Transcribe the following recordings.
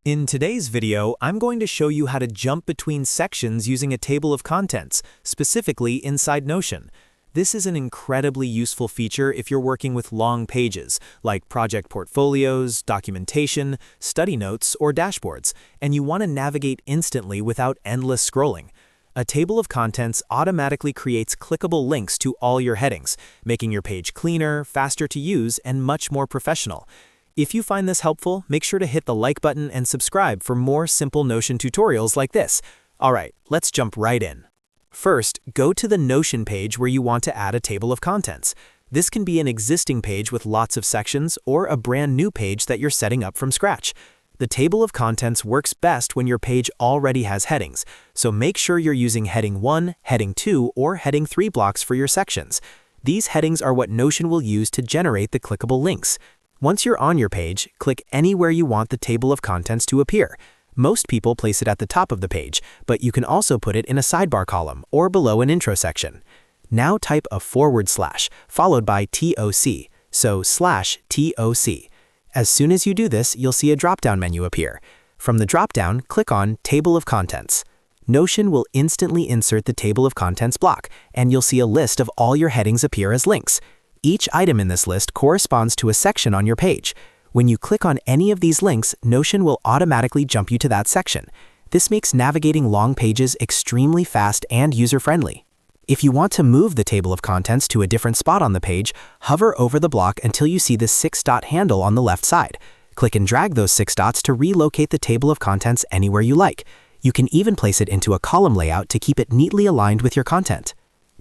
In today's video, I'm going to show you how to jump between sections using a table of contents, specifically inside Notion. This is an incredibly useful feature if you're working with long pages, like project portfolios, documentation, study notes, or dashboards, and you want to navigate instantly without endless scrolling. A table of contents automatically creates clickable links to all your headings, making your page cleaner, faster to use, and much more professional. If you find this helpful, make sure to hit the like button and subscribe for more simple Notion tutorials like this. Alright, let's jump right in. First, go to the Notion page where you want to add a table of contents. This can be an existing page with lots of sections or a brand new page that you're setting up from scratch. The table of contents works best when your page already has headings, so make sure you're using heading 1, heading 2, or heading 3 blocks for your sections. These headings are what Notion will use to generate the clickable links. Once you're on your page, click anywhere you want the table of contents to appear. Most people place it at the top of the page, but you can also put it in a sidebar column or below an intro section. Now type a / followed by TOC, so /TOC. As soon as you do this, you'll see a drop-down menu appear. From the drop-down, click on Table of Contents. Notion will instantly insert the Table of Contents block, and you'll see a list of all your headings appear as links. Each item in this list corresponds to a section on your page. When you click on any of these links, Notion will automatically jump you to that section. This makes navigating long pages extremely fast and user-friendly. If you want to move the table of contents to a different spot on the page, hover over the block until you see the 6-dot handle on the left side. Click and drag those 6 dots to relocate the table of contents anywhere you like. You can even place it into a column layout to keep it neatly aligned with your content.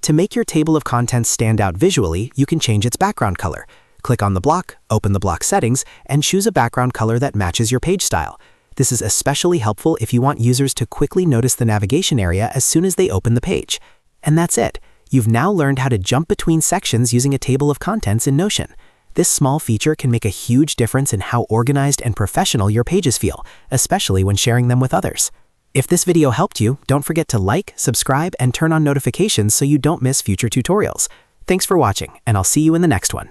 To make your table of contents stand out visually, you can change its background color. Click on the block, open the block settings, and choose a background color that matches your page style. This is especially helpful if you want users to quickly notice the navigation area as soon as they open the page. And that's it. You've now learned how to jump between sections using a table of contents in Notion. This small feature can make a huge difference in how organized and professional your pages feel, especially when sharing them with others. If this video helped you, don't forget to like, subscribe, and turn on notifications so you don't miss future tutorials. Thanks for watching, and I'll see you in the next one.